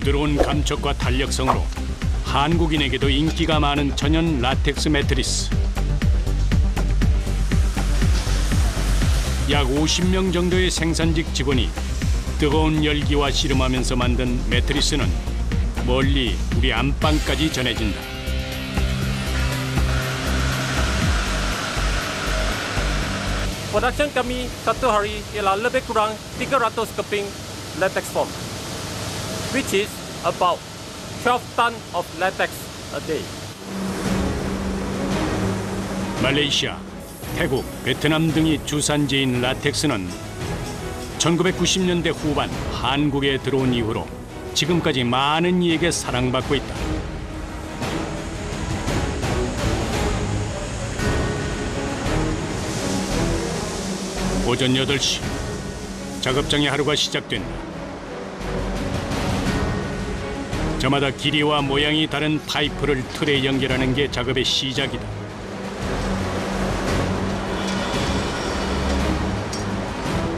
부드러운 감촉과 탄력성으로 한국인에게도 인기가 많은 천연 라텍스 매트리스. 약 50명 정도의 생산직 직원이 뜨거운 열기와 씨름하면서 만든 매트리스는 멀리 우리 안방까지 전해진다. Production kami satu hari ialah lebih kurang 300 keping latex foam, which is about 12 ton of latex a day. 말레이시아, 태국, 베트남 등이 주산지인 라텍스는 1990년대 후반 한국에 들어온 이후로 지금까지 많은 이에게 사랑받고 있다. 오전 8시, 작업장의 하루가 시작된다. 저마다 길이와 모양이 다른 파이프를 틀에 연결하는 게 작업의 시작이다.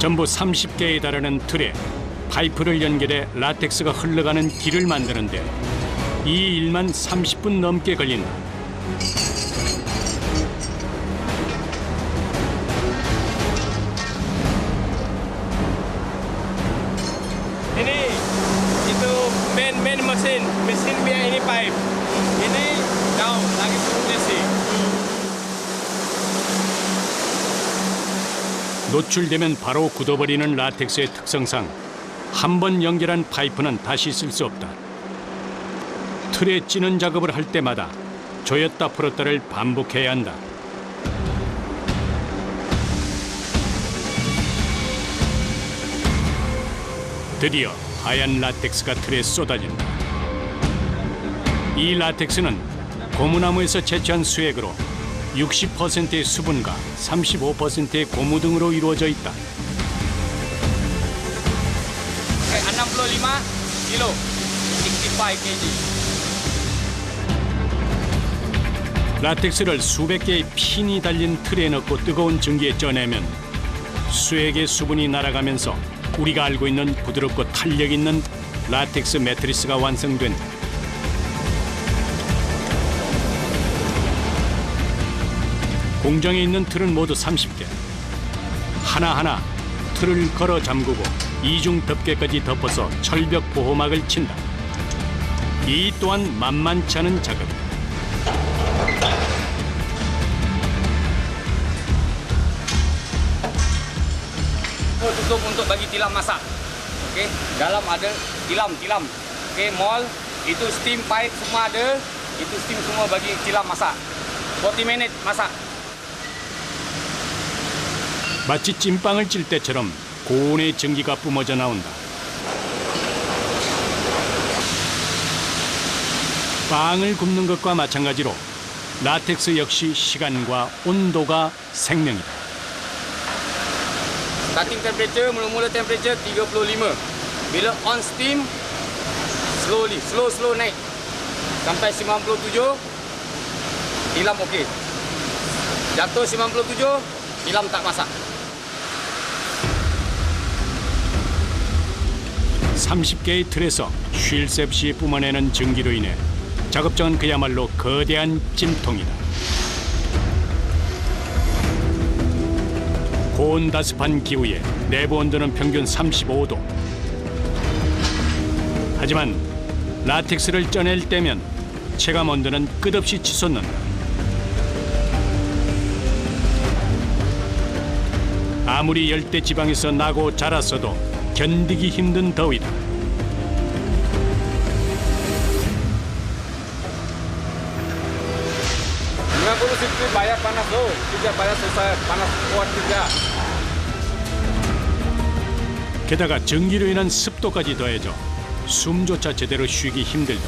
전부 30개에 달하는 틀에 파이프를 연결해 라텍스가 흘러가는 길을 만드는데 이 일만 30분 넘게 걸린다. Ini itu main mesin biar ini pipe. Ini down lagi turunnya sih. 노출되면 바로 굳어버리는 라텍스의 특성상 한 번 연결한 파이프는 다시 쓸 수 없다. 틀에 찌는 작업을 할 때마다 조였다 풀었다를 반복해야 한다. 드디어 하얀 라텍스가 틀에 쏟아진다. 이 라텍스는 고무나무에서 채취한 수액으로 60%의 수분과 35%의 고무 등으로 이루어져 있다. 65 kilo, 65 kg. 라텍스를 수백 개의 핀이 달린 틀에 넣고 뜨거운 전기에 쪄내면 수액의 수분이 날아가면서 우리가 알고 있는 부드럽고 탄력 있는 라텍스 매트리스가 완성된다. 공장에 있는 틀은 모두 30개. 하나하나 틀을 걸어 잠그고 이중 덮개까지 덮어서 철벽 보호막을 친다. 이 또한 만만치 않은 작업이다. Tutup untuk bagi tilam masak. Okey, dalam ada tilam. Okey, mall itu steam pipe semua ada. Itu steam semua bagi tilam masak. 40 minit masak. 마치 찐빵을 찔 때처럼 고온의 전기가 뿜어져 나온다. 빵을 굽는 것과 마찬가지로 라텍스 역시 시간과 온도가 생명이다. Starting temperature, mula-mula temperature 35. Bila on steam, slow naik. Sampai 97, tilam okey. Jatuh 97, tilam tak masak. 30개의 틀에서 쉴 새 없이 뿜어내는 전기로 인해 작업장은 그야말로 거대한 찜통이다. 고온다습한 기후에 내부 온도는 평균 35도. 하지만 라텍스를 쪄낼 때면 체감 온도는 끝없이 치솟는다. 아무리 열대 지방에서 나고 자랐어도 견디기 힘든 더위다. Bayar panas tu, kerja bayar selesai panas kuat kerja. 게다가 전기로 인한 습도까지 더해져 숨조차 제대로 쉬기 힘들다.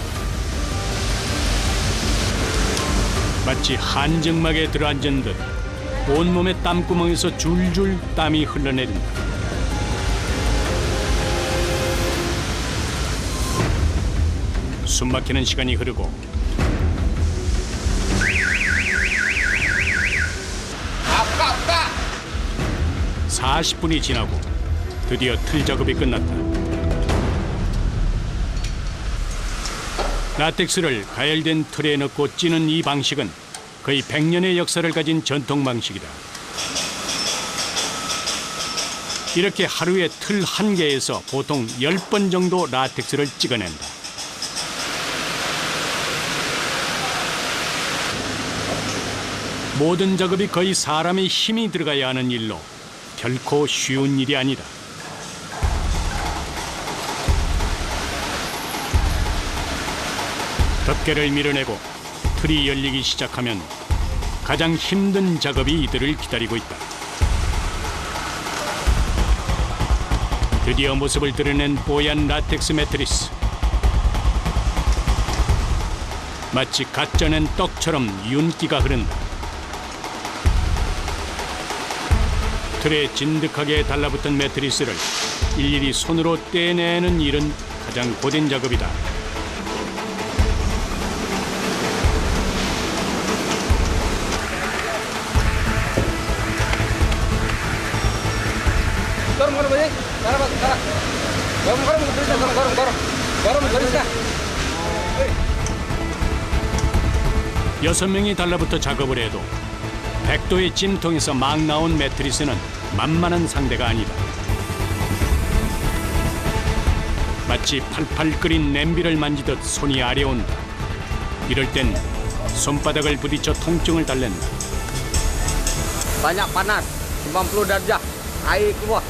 마치 한정막에 들어앉은 듯 온몸의 땀구멍에서 줄줄 땀이 흘러내린다. 숨막히는 시간이 흐르고 40분이 지나고 드디어 틀 작업이 끝났다. 라텍스를 가열된 틀에 넣고 찌는 이 방식은 거의 100년의 역사를 가진 전통 방식이다. 이렇게 하루에 틀 한 개에서 보통 10번 정도 라텍스를 찍어낸다. 모든 작업이 거의 사람의 힘이 들어가야 하는 일로 결코 쉬운 일이 아니다. 덮개를 밀어내고 틀이 열리기 시작하면 가장 힘든 작업이 이들을 기다리고 있다. 드디어 모습을 드러낸 뽀얀 라텍스 매트리스. 마치 갓 쪄낸 떡처럼 윤기가 흐른다. 틀에 진득하게 달라붙은 매트리스를 일일이 손으로 떼내는 일은 가장 고된 작업이다. 여섯 명이 달라붙어 작업을 해도 100도의 찜통에서 막 나온 매트리스는 만만한 상대가 아니다. 마치 팔팔 끓인 냄비를 만지듯 손이 아려온다. 이럴 땐 손바닥을 부딪혀 통증을 달랜다. Banyak panas, 90 derajat, air keluar.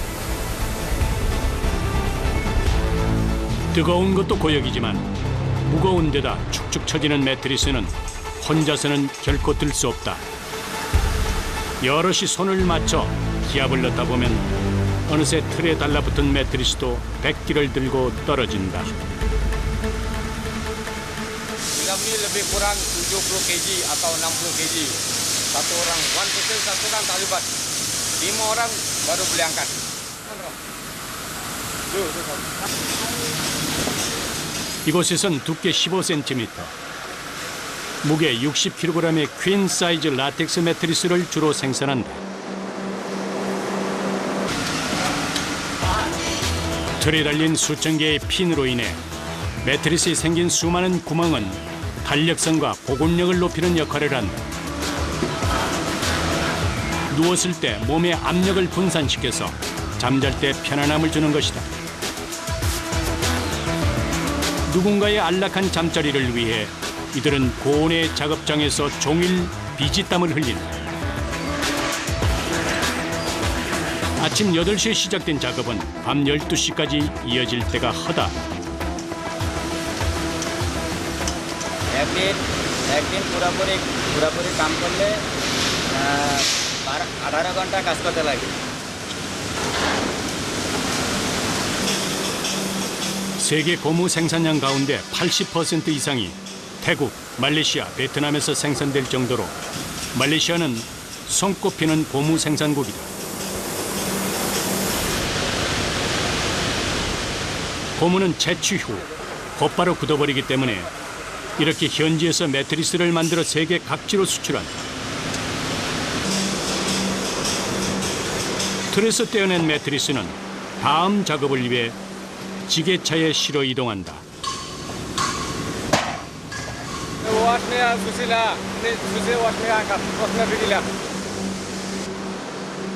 뜨거운 것도 고역이지만 무거운 데다 축축 처지는 매트리스는 혼자서는 결코 들 수 없다. 여럿이 손을 맞춰 기압을 넣다 보면 어느새 틀에 달라붙은 매트리스도 100기를 들고 떨어진다. Tilam ni lebih kurang 70 kg atau 60 kg. Satu orang, one person satu orang tak libat. 5 orang baru boleh angkat. 이곳에선 두께 15cm, 무게 60kg의 퀸 사이즈 라텍스 매트리스를 주로 생산한다. 틀에 달린 수천 개의 핀으로 인해 매트리스에 생긴 수많은 구멍은 탄력성과 보급력을 높이는 역할을 한다. 누웠을 때 몸의 압력을 분산시켜서 잠잘 때 편안함을 주는 것이다. 누군가의 안락한 잠자리를 위해 이들은 고온의 작업장에서 종일 비지땀을 흘린다. 아침 8시에 시작된 작업은 밤 12시까지 이어질 때가 허다. একদিন পুরোপুরি কাম করলে 18 ঘন্টা কাজ করতে লাগে। 세계 고무 생산량 가운데 80% 이상이 태국, 말레이시아, 베트남에서 생산될 정도로 말레이시아는 손꼽히는 고무 생산국이다. 고무는 채취 후 곧바로 굳어버리기 때문에 이렇게 현지에서 매트리스를 만들어 세계 각지로 수출한다. 틀에서 떼어낸 매트리스는 다음 작업을 위해 지게차에 실어 이동한다.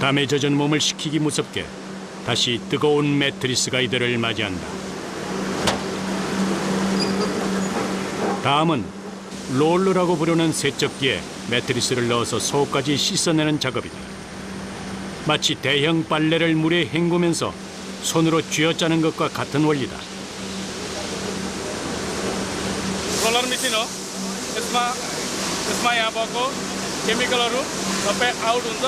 땀에 젖은 몸을 식히기 무섭게 다시 뜨거운 매트리스가 이들을 맞이한다. 다음은 롤러라고 부르는 세척기에 매트리스를 넣어서 속까지 씻어내는 작업이다. 마치 대형 빨래를 물에 헹구면서 손으로 쥐어짜는 것과 같은 원리다. Roller machine हो यसमा यहाँ भएको केमिकलहरू सबै आउट हुन्छ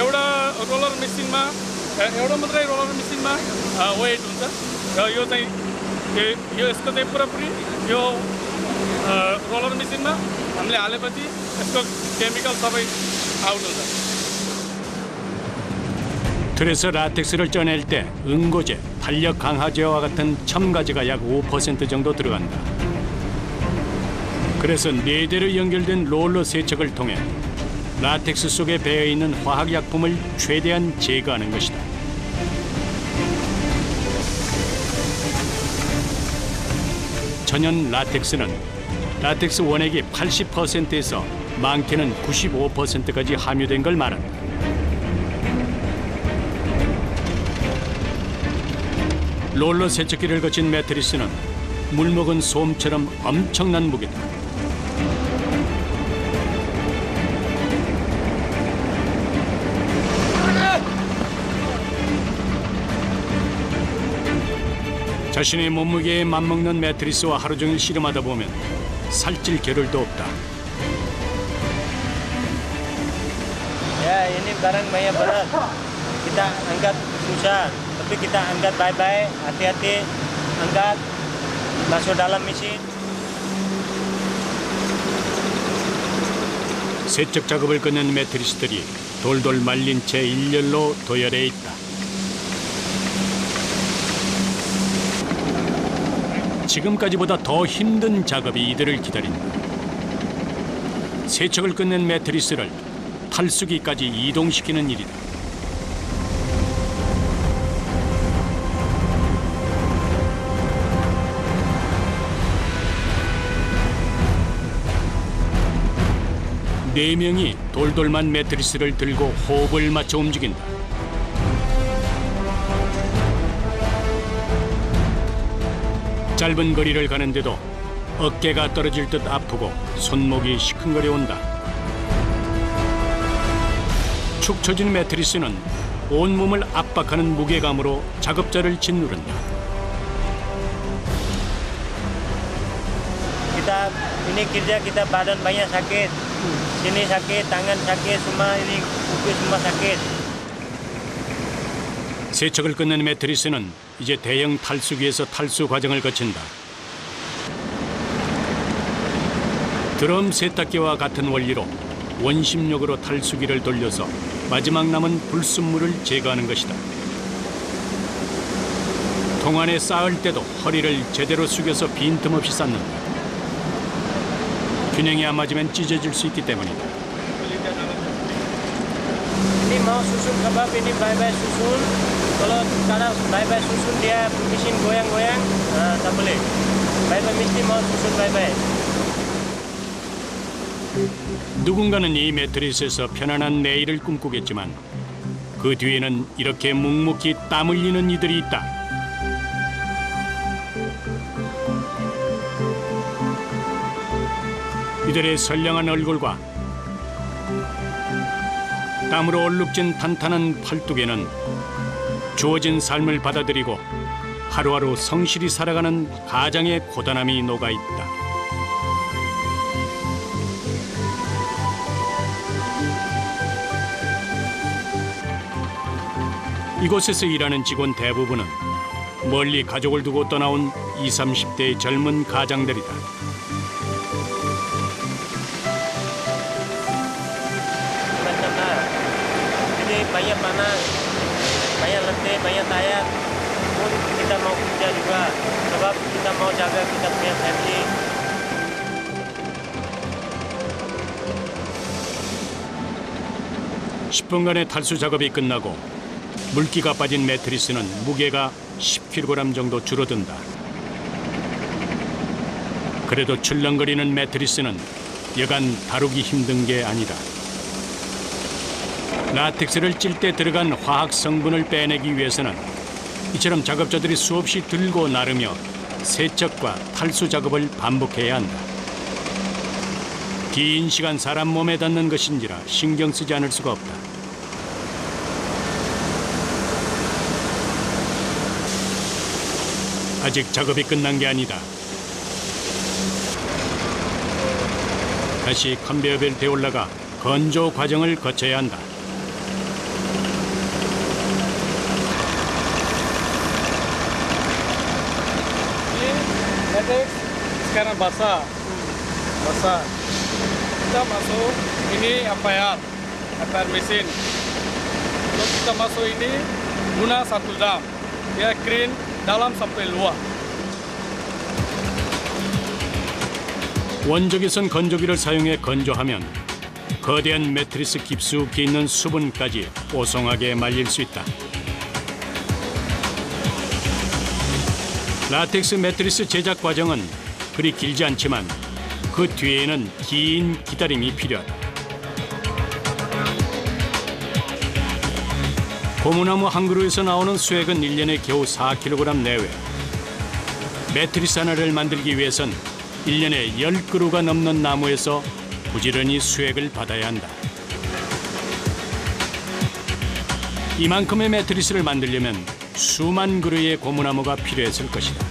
एउटा रोलर मशीनमा एउटा मात्रै रोलर मशीनमा वेट हुन्छ र यो चाहिँ यो यसको चाहिँ पुरापुरी यो रोलर मशीनमा हामीले हालेपछि यसको केमिकल सबै आउट हुन्छ 틀에서 라텍스를 쪄낼 때 응고제, 탄력 강화제와 같은 첨가제가 약 5% 정도 들어간다. 그래서 4대로 연결된 롤러 세척을 통해 라텍스 속에 배어있는 화학약품을 최대한 제거하는 것이다. 천연 라텍스는 라텍스 원액이 80%에서 많게는 95%까지 함유된 걸 말한다. 롤러 세척기를 거친 매트리스는 물먹은 솜처럼 엄청난 무게다. 자신의 몸무게에 맞먹는 매트리스와 하루 종일 씨름하다 보면 살찔 겨를도 없다. Ya, ini barang banyak berat. Kita angkat susah, tapi kita angkat baik-baik, hati-hati angkat, masuk dalam mesin. 세척 작업을 끝낸 매트리스들이 돌돌 말린 채 일렬로 도열해 있다. 지금까지보다 더 힘든 작업이 이들을 기다린다. 세척을 끝낸 매트리스를 탈수기까지 이동시키는 일이다. 네 명이 돌돌만 매트리스를 들고 호흡을 맞춰 움직인다. 짧은 거리를 가는데도 어깨가 떨어질 듯 아프고 손목이 시큰거려 온다. 축 처진 매트리스는 온몸을 압박하는 무게감으로 작업자를 짓누른다. Kita ini kerja kita badan banyak sakit, sini sakit, tangan sakit, semua ini kuku semua sakit. 세척을 끝낸 매트리스는 이제 대형 탈수기에서 탈수 과정을 거친다. 드럼 세탁기와 같은 원리로 원심력으로 탈수기를 돌려서 마지막 남은 불순물을 제거하는 것이다. 통 안에 쌓을 때도 허리를 제대로 숙여서 빈틈없이 쌓는다. 균형이 안 맞으면 찢어질 수 있기 때문이다. Ini mau susun kebab ini baik-baik susun. Kalau kadang baik-baik susun dia mesin goyang-goyang, tak boleh. Baik-baik mesti mau susun baik-baik. 누군가는 이 매트리스에서 편안한 내일을 꿈꾸겠지만 그 뒤에는 이렇게 묵묵히 땀 흘리는 이들이 있다. 이들의 선량한 얼굴과 땀으로 얼룩진 탄탄한 팔뚝에는 주어진 삶을 받아들이고 하루하루 성실히 살아가는 가장의 고단함이 녹아있다. 이곳에서 일하는 직원 대부분은 멀리 가족을 두고 떠나온 20, 30대의 젊은 가장들이다. Macam ini banyak panas, banyak letih, banyak tayar. Pun kita mau kerja juga, sebab kita mau jaga kita punya family. 10분간의 탈수 작업이 끝나고 물기가 빠진 매트리스는 무게가 10kg 정도 줄어든다. 그래도 출렁거리는 매트리스는 여간 다루기 힘든 게 아니다. 라텍스를 찔 때 들어간 화학 성분을 빼내기 위해서는 이처럼 작업자들이 수없이 들고 나르며 세척과 탈수 작업을 반복해야 한다. 긴 시간 사람 몸에 닿는 것인지라 신경 쓰지 않을 수가 없다. 아직 작업이 끝난 게 아니다. 다시 컨베이어 벨트에 올라가 건조 과정을 거쳐야 한다. Latex sekarang basah. Kita masuk ini air mesin. Terus kita masuk ini guna 1 jam. Dia clean dalam sampai luar. 원적외선 건조기를 사용해 건조하면 거대한 매트리스 깊숙이 있는 수분까지 뽀송하게 말릴 수 있다. 라텍스 매트리스 제작 과정은 그리 길지 않지만 그 뒤에는 긴 기다림이 필요하다. 고무나무 한 그루에서 나오는 수액은 1년에 겨우 4kg 내외. 매트리스 하나를 만들기 위해선 1년에 10그루가 넘는 나무에서 부지런히 수액을 받아야 한다. 이만큼의 매트리스를 만들려면 수만 그루의 고무나무가 필요했을 것이다.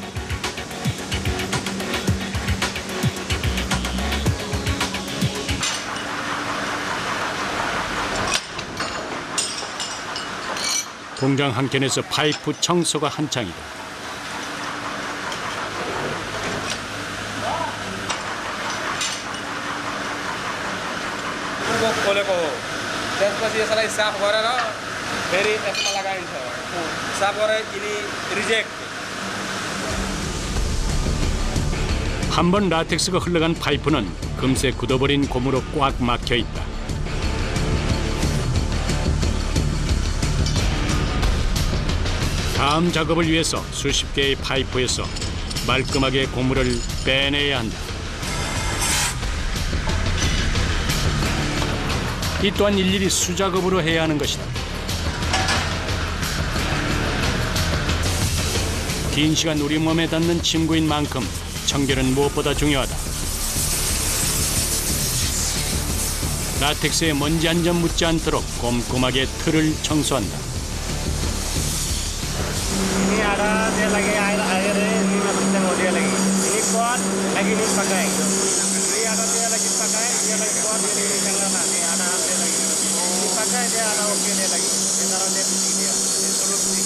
공장 한켠에서 파이프 청소가 한창이다. Untuk boleh ko. Dan pasti selesai sah orang dari esma lagain sah. Sah orang ini reject. 한 번 라텍스가 흘러간 파이프는 금세 굳어버린 고무로 꽉 막혀 있다. 다음 작업을 위해서 수십 개의 파이프에서 말끔하게 고무를 빼내야 한다. 이 또한 일일이 수작업으로 해야 하는 것이다. 긴 시간 우리 몸에 닿는 침구인 만큼 청결은 무엇보다 중요하다. 라텍스에 먼지 한 점 묻지 않도록 꼼꼼하게 틀을 청소한다. Ini ada dia lagi air ini macam dia lagi. Ini kuat lagi ini pakai. Ini ada dia lagi pakai, dia lagi kuat ini jangan nanti ada dia lagi. Ini pakai dia ada okey dia lagi. Dia taruh dia putih dia. Ini solusi.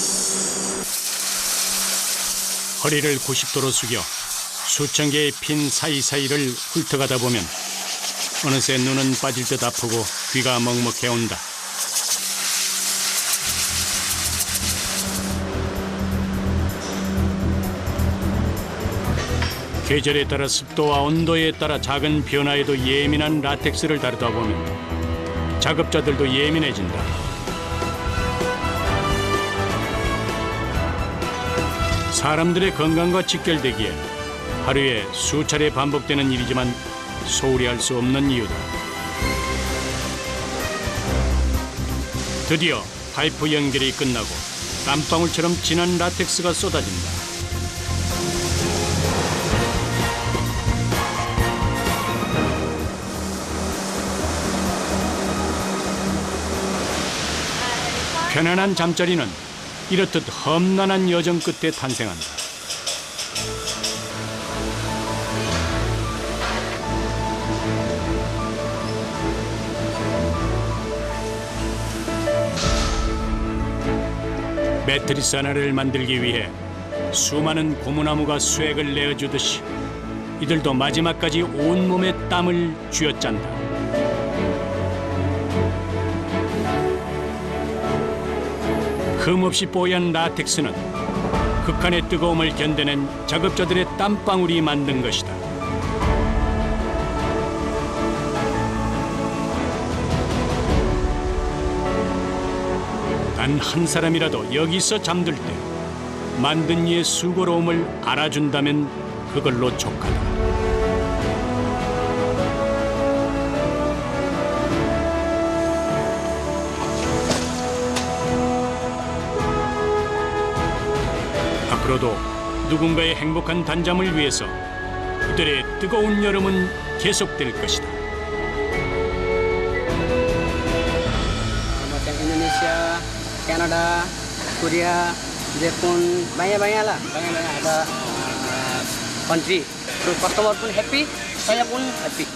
허리를 90도로 숙여 수천 개의 핀 사이사이를 훑어가다 보면 어느새 눈은 빠질 듯 아프고 귀가 먹먹해 온다. 계절에 따라 습도와 온도에 따라 작은 변화에도 예민한 라텍스를 다루다 보면 작업자들도 예민해진다. 사람들의 건강과 직결되기에 하루에 수차례 반복되는 일이지만 소홀히 할 수 없는 이유다. 드디어 파이프 연결이 끝나고 땀방울처럼 진한 라텍스가 쏟아진다. 편안한 잠자리는 이렇듯 험난한 여정 끝에 탄생한다. 매트리스 하나를 만들기 위해 수많은 고무나무가 수액을 내어주듯이 이들도 마지막까지 온몸에 땀을 쥐어짠다. 흠없이 뽀얀 라텍스는 극한의 뜨거움을 견뎌낸 작업자들의 땀방울이 만든 것이다. 단 한 사람이라도 여기서 잠들 때 만든 이의 수고로움을 알아준다면 그걸로 족하다. 앞으로도 누군가의 행복한 단잠을 위해서 그들의 뜨거운 여름은 계속될 것이다. Macam Indonesia, Kanada, Korea, Jepun, banyak-banyak lah, banyak-banyak ada country. Terus customer pun happy, saya pun happy.